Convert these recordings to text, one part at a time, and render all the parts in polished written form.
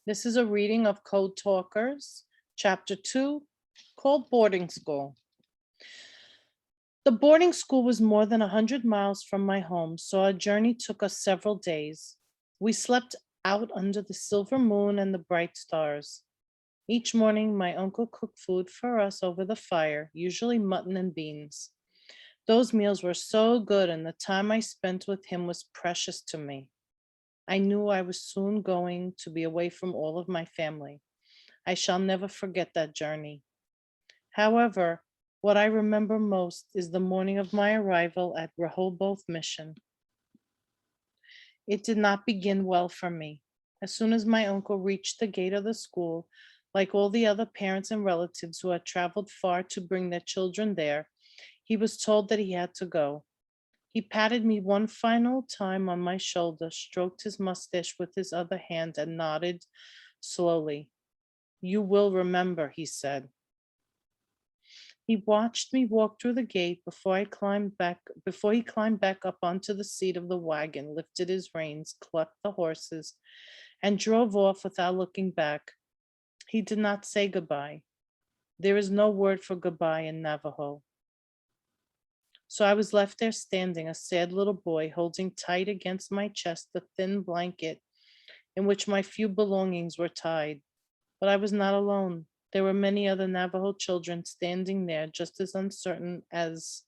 This is a reading of Code Talkers, Chapter 2, called Boarding School. The boarding school was more than 100 miles from my home, so our journey took us several days. We slept out under the silver moon and the bright stars. Each morning, my uncle cooked food for us over the fire, usually mutton and beans. Those meals were so good, and the time I spent with him was precious to me. I knew I was soon going to be away from all of my family. I shall never forget that journey. However, what I remember most is the morning of my arrival at Rehoboth Mission. It did not begin well for me. As soon as my uncle reached the gate of the school, like all the other parents and relatives who had traveled far to bring their children there, he was told that he had to go. He patted me one final time on my shoulder, stroked his mustache with his other hand, and nodded slowly. "You will remember," he said. He watched me walk through the gate before he climbed back up onto the seat of the wagon, lifted his reins, clucked the horses, and drove off without looking back. He did not say goodbye. There is no word for goodbye in Navajo. So I was left there standing, a sad little boy, holding tight against my chest the thin blanket in which my few belongings were tied. But I was not alone. There were many other Navajo children standing there, just as uncertain as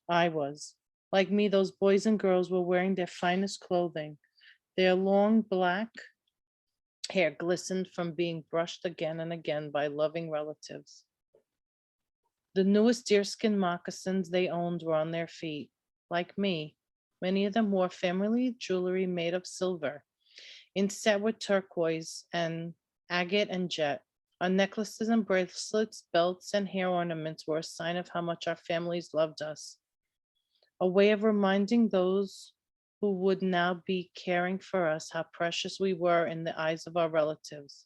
I was. Like me, those boys and girls were wearing their finest clothing. Their long black hair glistened from being brushed again and again by loving relatives. The newest deerskin moccasins they owned were on their feet. Like me, many of them wore family jewelry made of silver, inset with turquoise and agate and jet. Our necklaces and bracelets, belts, and hair ornaments were a sign of how much our families loved us, a way of reminding those who would now be caring for us how precious we were in the eyes of our relatives.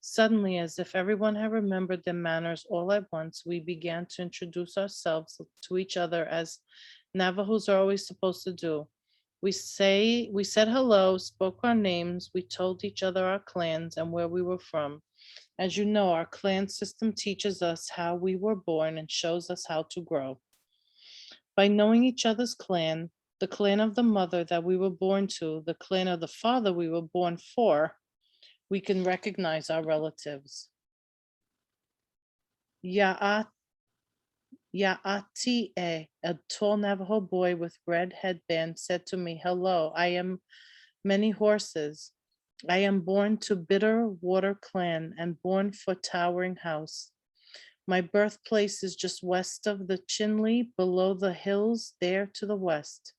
Suddenly, as if everyone had remembered their manners all at once, we began to introduce ourselves to each other as Navajos are always supposed to do. We said hello, spoke our names, we told each other our clans and where we were from. As you know, our clan system teaches us how we were born and shows us how to grow. By knowing each other's clan, the clan of the mother that we were born to, the clan of the father we were born for, we can recognize our relatives. Ya'at, Ya'ati, a tall Navajo boy with red headband, said to me, "Hello, I am many horses. I am born to Bitter Water Clan and born for Towering House. My birthplace is just west of the Chinle, below the hills there to the west."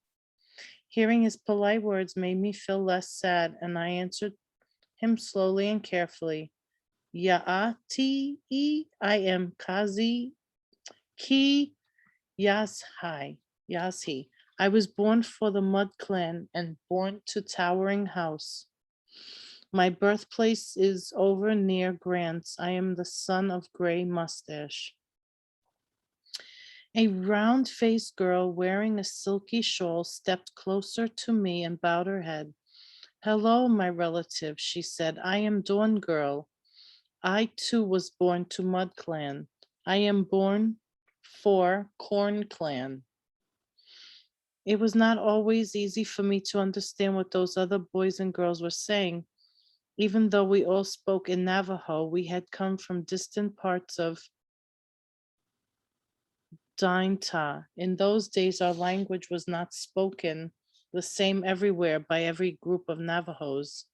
Hearing his polite words made me feel less sad, and I answered him slowly and carefully. Yaati, I am Kazi Ki Yashai. Yashi. I was born for the Mud Clan and born to Towering House. My birthplace is over near Grants. I am the son of Gray Mustache. A round faced girl wearing a silky shawl stepped closer to me and bowed her head. "Hello, my relative," she said. "I am Dawn Girl. I too was born to Mud Clan. I am born for Corn Clan." It was not always easy for me to understand what those other boys and girls were saying. Even though we all spoke in Navajo, we had come from distant parts of Dainta. In those days, our language was not spoken the same everywhere by every group of Navajos.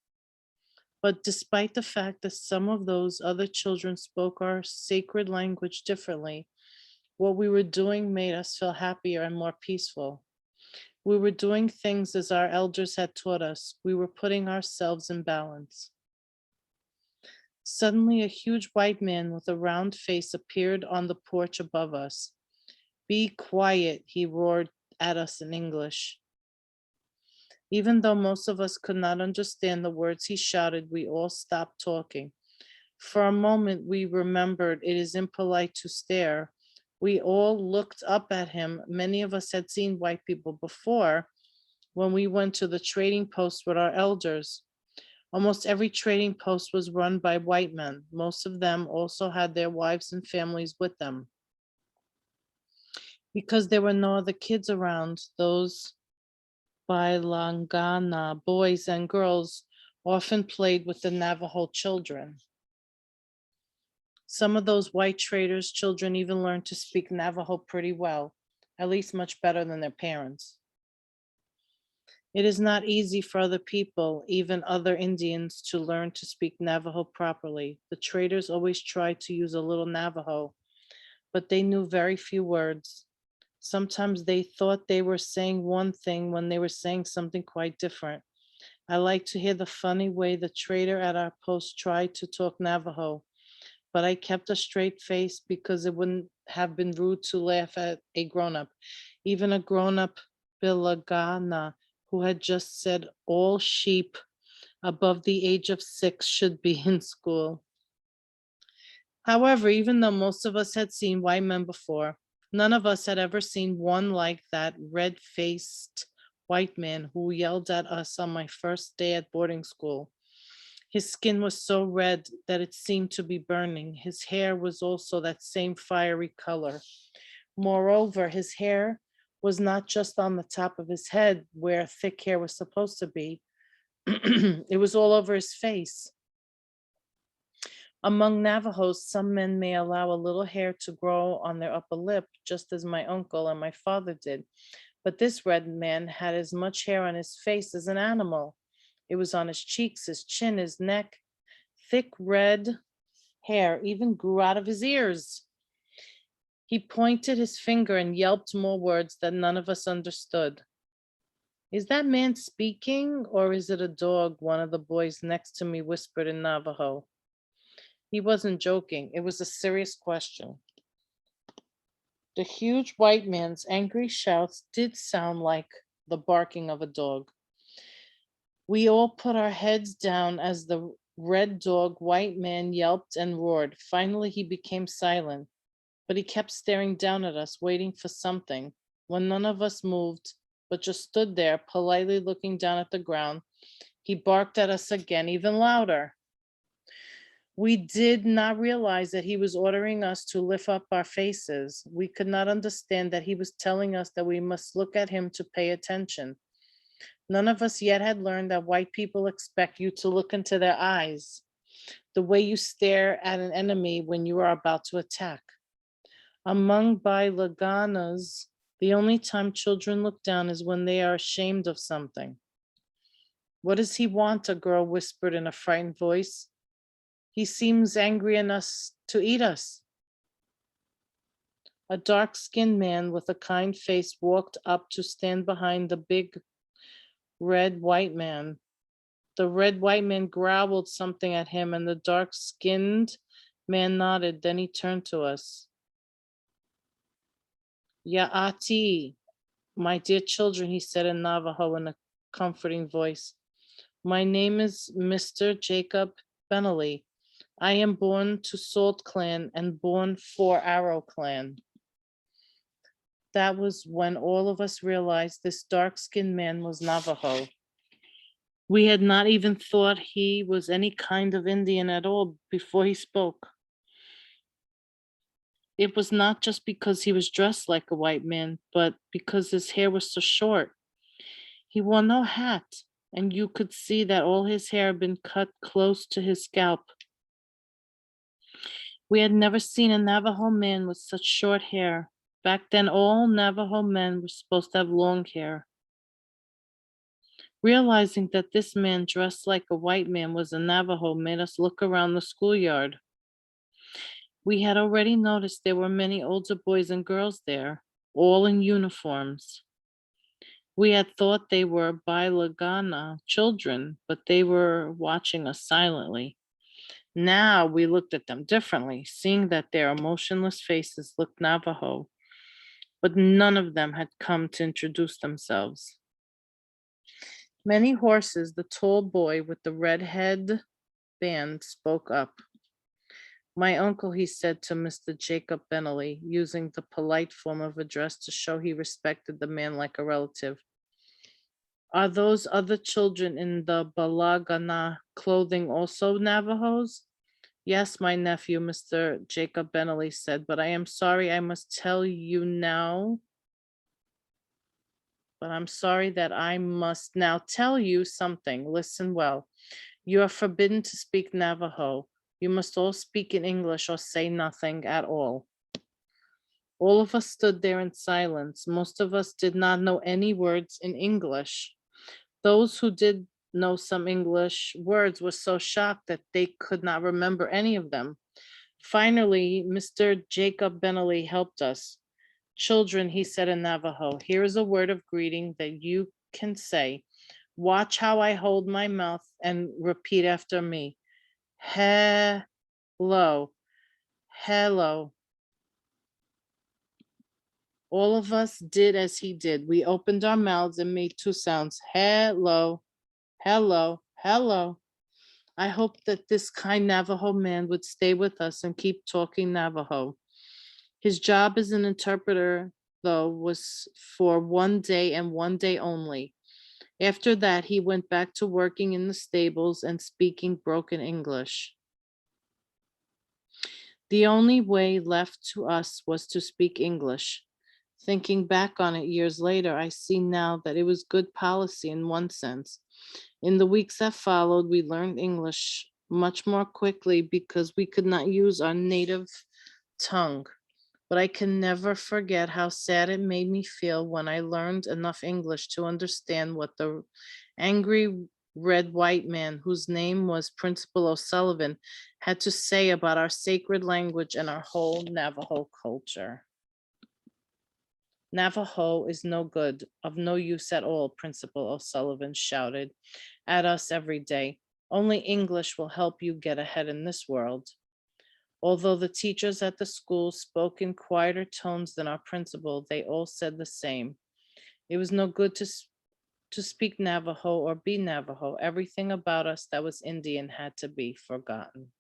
But despite the fact that some of those other children spoke our sacred language differently, what we were doing made us feel happier and more peaceful. We were doing things as our elders had taught us. We were putting ourselves in balance. Suddenly, a huge white man with a round face appeared on the porch above us. "Be quiet," he roared at us in English. Even though most of us could not understand the words he shouted, we all stopped talking. For a moment, we remembered it is impolite to stare. We all looked up at him. Many of us had seen white people before when we went to the trading post with our elders. Almost every trading post was run by white men. Most of them also had their wives and families with them. Because there were no other kids around, those Bailangana boys and girls often played with the Navajo children. Some of those white traders' children even learned to speak Navajo pretty well, at least much better than their parents. It is not easy for other people, even other Indians, to learn to speak Navajo properly. The traders always tried to use a little Navajo, but they knew very few words. Sometimes they thought they were saying one thing when they were saying something quite different. I like to hear the funny way the trader at our post tried to talk Navajo, but I kept a straight face because it wouldn't have been rude to laugh at a grown-up, even a grown-up Bilagana who had just said all sheep above the age of 6 should be in school. However, even though most of us had seen white men before, none of us had ever seen one like that red-faced white man who yelled at us on my first day at boarding school. His skin was so red that it seemed to be burning. His hair was also that same fiery color. Moreover, his hair was not just on the top of his head where thick hair was supposed to be. It was all over his face. Among Navajos, some men may allow a little hair to grow on their upper lip, just as my uncle and my father did. But this red man had as much hair on his face as an animal. It was on his cheeks, his chin, his neck. Thick red hair even grew out of his ears. He pointed his finger and yelped more words that none of us understood. Is that man speaking, or is it a dog? One of the boys next to me whispered in Navajo. He wasn't joking. It was a serious question. The huge white man's angry shouts did sound like the barking of a dog. We all put our heads down as the red dog white man yelped and roared. Finally, he became silent, but he kept staring down at us, waiting for something. When none of us moved, but just stood there, politely looking down at the ground, he barked at us again, even louder. We did not realize that he was ordering us to lift up our faces. We could not understand that he was telling us that we must look at him to pay attention. None of us yet had learned that white people expect you to look into their eyes, the way you stare at an enemy when you are about to attack. Among Bailaganas, the only time children look down is when they are ashamed of something. What does he want? A girl whispered in a frightened voice. He seems angry in us to eat us. A dark-skinned man with a kind face walked up to stand behind the big red white man. The red white man growled something at him, and the dark-skinned man nodded. Then he turned to us. Yaati, my dear children, he said in Navajo in a comforting voice. My name is Mr. Jacob Bentley. I am born to Salt Clan and born for Arrow Clan. That was when all of us realized this dark-skinned man was Navajo. We had not even thought he was any kind of Indian at all before he spoke. It was not just because he was dressed like a white man, but because his hair was so short. He wore no hat, and you could see that all his hair had been cut close to his scalp. We had never seen a Navajo man with such short hair. Back then, all Navajo men were supposed to have long hair. Realizing that this man dressed like a white man was a Navajo made us look around the schoolyard. We had already noticed there were many older boys and girls there, all in uniforms. We had thought they were Bailagana children, but they were watching us silently. Now we looked at them differently, seeing that their emotionless faces looked Navajo, but none of them had come to introduce themselves. Many Horses, the tall boy with the red head band, spoke up. My uncle, he said to Mr. Jacob Bentley, using the polite form of address to show he respected the man like a relative. Are those other children in the balagana clothing also Navajos? Yes, my nephew, Mr. Jacob Bentley said, but I am sorry I must tell you now. But I'm sorry that I must now tell you something. Listen well. You are forbidden to speak Navajo. You must all speak in English or say nothing at all. All of us stood there in silence. Most of us did not know any words in English. Those who did know some English words were so shocked that they could not remember any of them. Finally, Mr. Jacob Bentley helped us. Children, he said in Navajo, here is a word of greeting that you can say. Watch how I hold my mouth and repeat after me. Hello, hello. All of us did as he did. We opened our mouths and made two sounds. Hello, hello, hello. I hoped that this kind Navajo man would stay with us and keep talking Navajo. His job as an interpreter, though, was for one day and one day only. After that, he went back to working in the stables and speaking broken English. The only way left to us was to speak English. Thinking back on it years later, I see now that it was good policy in one sense. In the weeks that followed, we learned English much more quickly because we could not use our native tongue. But I can never forget how sad it made me feel when I learned enough English to understand what the angry red white man, whose name was Principal O'Sullivan, had to say about our sacred language and our whole Navajo culture. Navajo is no good, of no use at all, Principal O'Sullivan shouted at us every day. Only English will help you get ahead in this world. Although the teachers at the school spoke in quieter tones than our principal, they all said the same. It was no good to speak Navajo or be Navajo. Everything about us that was Indian had to be forgotten.